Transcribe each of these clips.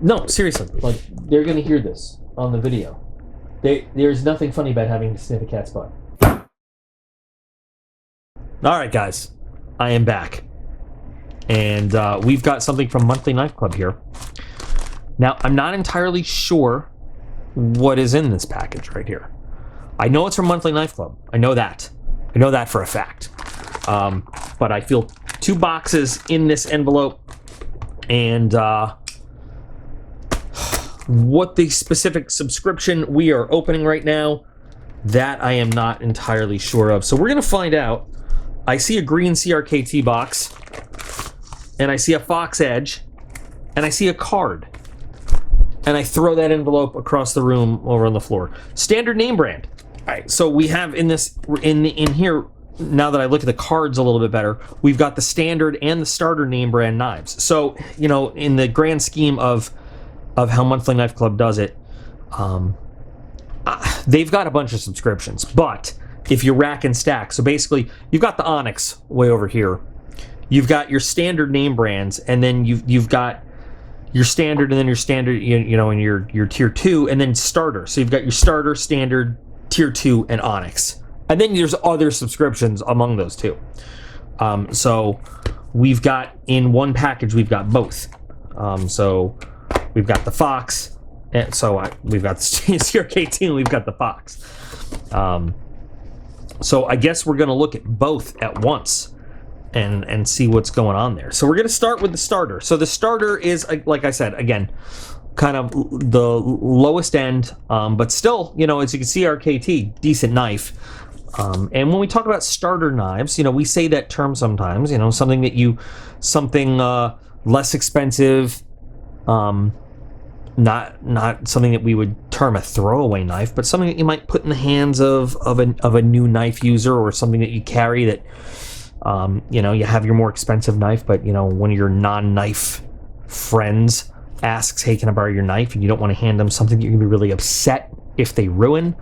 No, seriously, like, they're gonna hear this on the video. There's nothing funny about having to sniff a cat's butt. Alright, guys. I am back. And we've got something from Monthly Knife Club here. Now, I'm not entirely sure what is in this package right here. I know it's from Monthly Knife Club. I know that. I know that for a fact. But I feel 2 boxes in this envelope, and what the specific subscription we are opening right now, that I am not entirely sure of. So we're going to find out. I see a green CRKT box, and I see a Fox Edge, and I see a card. And I throw that envelope across the room over on the floor. Standard name brand. All right, so we have in here, now that I look at the cards a little bit better, we've got the standard and the starter name brand knives. So, you know, in the grand scheme of how Monthly Knife Club does it, they've got a bunch of subscriptions. But if you rack and stack, so basically you've got the Onyx way over here. You've got your standard name brands, and then you've got your standard, and then your standard, you know, and your tier 2, and then starter. So you've got your starter, standard, tier 2, and Onyx. And then there's other subscriptions among those two. So we've got, in one package, we've got both. So we've got the Fox, and so we've got the CRKT, and we've got the Fox. So I guess we're going to look at both at once and see what's going on there. So we're going to start with the starter. So the starter is, like I said, again, kind of the lowest end, but still, you know, as you can see, CRKT, decent knife. And when we talk about starter knives, you know, we say that term sometimes, you know, something less expensive, not something that we would term a throwaway knife, but something that you might put in the hands of a new knife user, or something that you carry that, you know, you have your more expensive knife, but, you know, one of your non-knife friends asks, hey, can I borrow your knife? And you don't want to hand them something that you're going to be really upset if they ruin,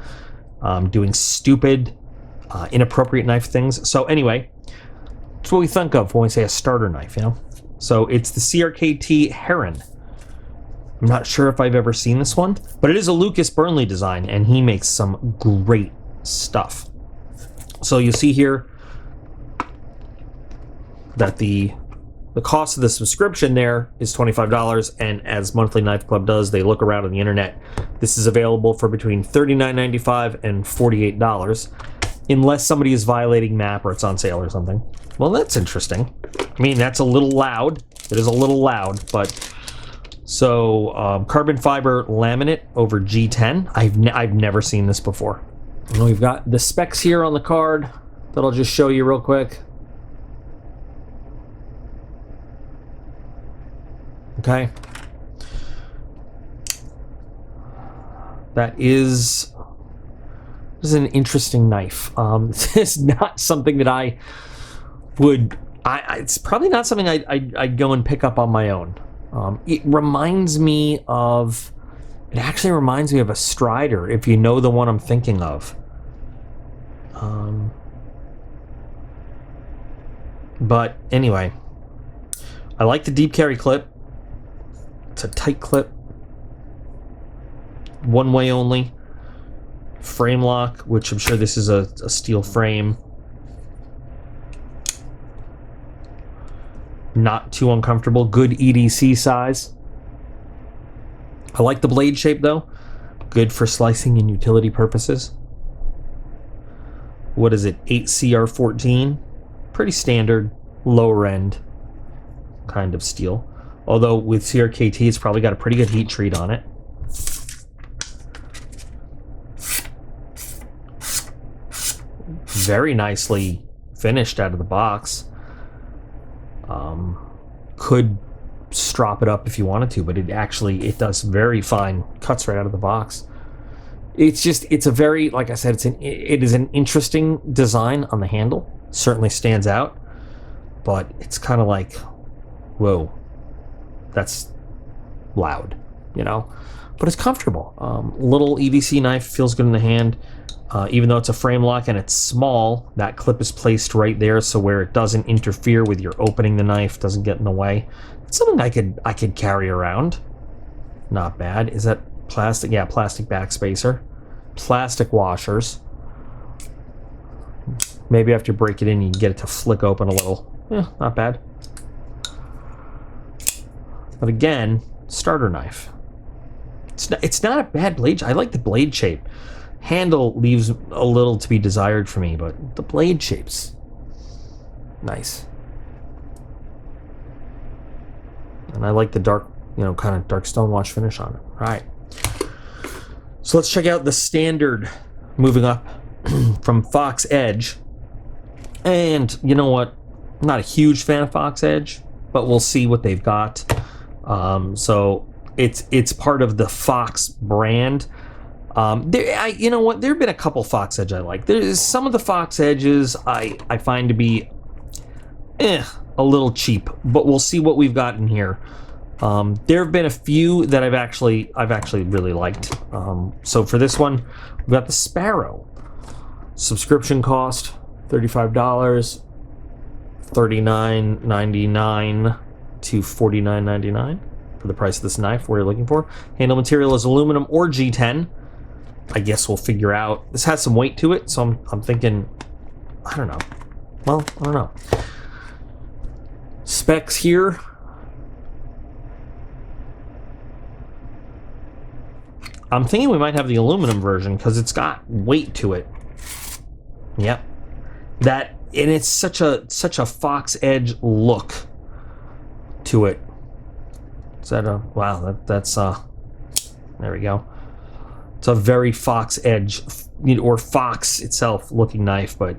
doing stupid, inappropriate knife things. So anyway, that's what we think of when we say a starter knife, you know? So it's the CRKT Heron. I'm not sure if I've ever seen this one, but it is a Lucas Burnley design, and he makes some great stuff. So you'll see here that the cost of the subscription there is $25, and as Monthly Knife Club does, they look around on the internet. This is available for between $39.95 and $48, unless somebody is violating MAP or it's on sale or something. Well, that's interesting. I mean, that's a little loud. It is a little loud, but so carbon fiber laminate over G10. I've never seen this before. And we've got the specs here on the card that I'll just show you real quick. Okay. That is an interesting knife. This is not something that I would. It's probably not something I'd go and pick up on my own. It actually reminds me of a Strider, if you know the one I'm thinking of. But anyway, I like the deep carry clip. It's a tight clip. One way only. Frame lock, which I'm sure this is a steel frame. Not too uncomfortable. Good EDC size. I like the blade shape though. Good for slicing and utility purposes. What is it? 8CR14. Pretty standard, lower end kind of steel. Although with CRKT, it's probably got a pretty good heat treat on it. Very nicely finished out of the box. Could strop it up if you wanted to, but it does very fine cuts right out of the box. It's a very, like I said, it is an interesting design on the handle. Certainly stands out, but it's kind of like, whoa, that's loud, you know? But it's comfortable. Little EDC knife, feels good in the hand. Even though it's a frame lock and it's small, that clip is placed right there, so where it doesn't interfere with your opening the knife, doesn't get in the way. It's something I could carry around. Not bad. Is that plastic? Yeah, plastic backspacer. Plastic washers. Maybe after you break it in, you can get it to flick open a little. Yeah, not bad. But again, starter knife. It's not a bad blade. I like the blade shape. Handle leaves a little to be desired for me, but the blade shape's nice. And I like the dark, kind of dark stonewash finish on it. All right. So let's check out the standard, moving up from Fox Edge. And you know what? I'm not a huge fan of Fox Edge, but we'll see what they've got. So it's part of the Fox brand. You know what? There have been a couple Fox Edge I like. There's some of the Fox Edges I find to be a little cheap, but we'll see what we've got in here. There have been a few that I've actually really liked. So for this one, we've got the Sparrow. Subscription cost $35, $39.99 to $49.99 for the price of this knife we're looking for. Handle material is aluminum or G10. I guess we'll figure out. This has some weight to it, so I'm thinking, I don't know. Well, I don't know. Specs here. I'm thinking we might have the aluminum version because it's got weight to it. Yep. And it's such a Fox Edge look to it. Is that a wow? That's there we go. It's a very Fox Edge or Fox itself looking knife, but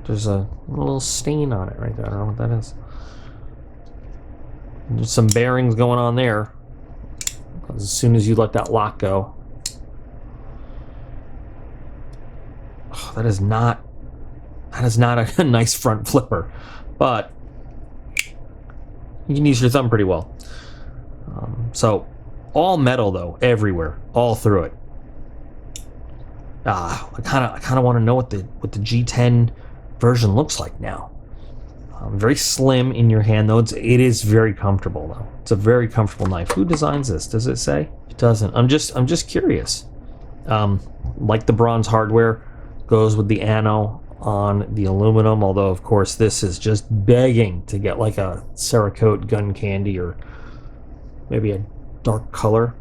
there's a little stain on it right there. I don't know what that is. There's some bearings going on there. As soon as you let that lock go. Oh, that is not a nice front flipper, but you can use your thumb pretty well. So all metal though, everywhere, all through it. I kind of want to know what the G10 version looks like now. Very slim in your hand though. It is very comfortable though. It's a very comfortable knife. Who designs this? Does it say? It doesn't. I'm just curious. Like the bronze hardware goes with the ano on the aluminum, although of course this is just begging to get like a Cerakote gun candy or maybe a dark color.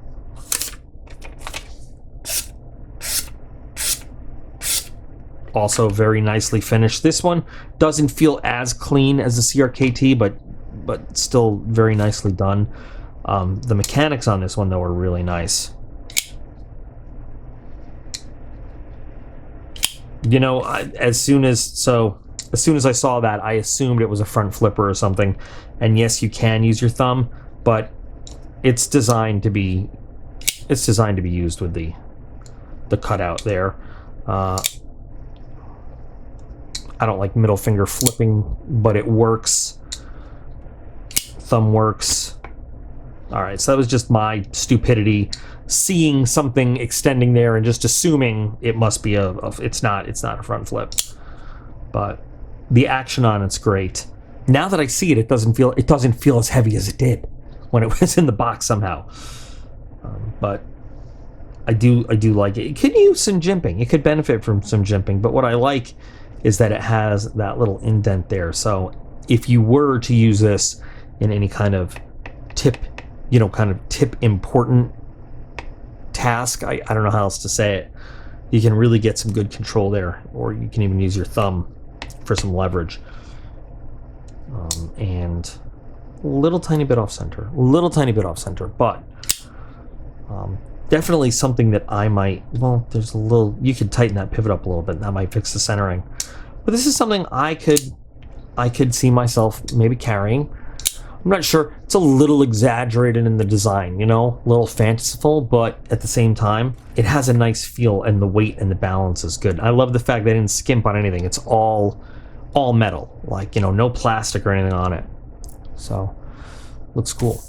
Also very nicely finished. This one doesn't feel as clean as the CRKT, but still very nicely done. The mechanics on this one though are really nice. As soon as I saw that, I assumed it was a front flipper or something. And yes, you can use your thumb, but it's designed to be used with the cutout there. I don't like middle finger flipping, but it works. Thumb works. All right, so that was just my stupidity, seeing something extending there and just assuming it must be it's not a front flip. But the action on it's great. Now that I see it, it doesn't feel as heavy as it did when it was in the box somehow. But I do like it. It could use some jimping. It could benefit from some jimping. But what I like is that it has that little indent there. So if you were to use this in any kind of tip important task, I don't know how else to say it, you can really get some good control there, or you can even use your thumb for some leverage. And a little tiny bit off center, but definitely something that I might, there's a little, you could tighten that pivot up a little bit, and that might fix the centering. But this is something I could see myself maybe carrying. I'm not sure. It's a little exaggerated in the design, a little fanciful, but at the same time, it has a nice feel, and the weight and the balance is good. I love the fact they didn't skimp on anything. It's all metal, like, no plastic or anything on it. So, looks cool.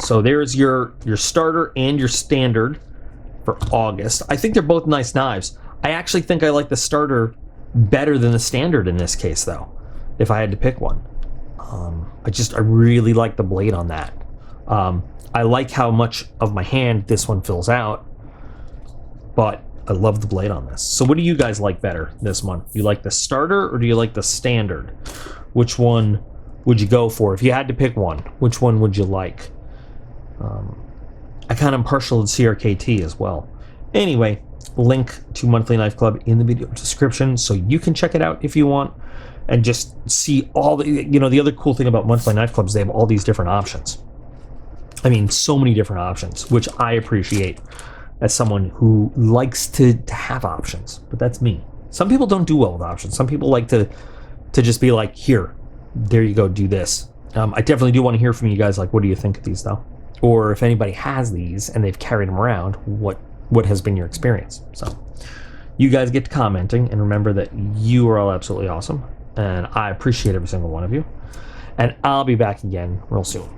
So there's your starter and your standard for August. I think they're both nice knives. I actually think I like the starter better than the standard in this case, though, if I had to pick one. I really like the blade on that. I like how much of my hand this one fills out, but I love the blade on this. So what do you guys like better this month? Do you like the starter or do you like the standard? Which one would you go for? If you had to pick one, which one would you like? I kind of am partial to CRKT as well. Anyway, link to Monthly Knife Club in the video description so you can check it out if you want and just see all the, you know, the other cool thing about Monthly Knife Club is they have all these different options. I mean, so many different options, which I appreciate as someone who likes to have options, but that's me. Some people don't do well with options. Some people like to just be like, here, there you go, do this. I definitely do want to hear from you guys, like, what do you think of these though? Or if anybody has these and they've carried them around, what has been your experience? So you guys get to commenting, and remember that you are all absolutely awesome, and I appreciate every single one of you, and I'll be back again real soon.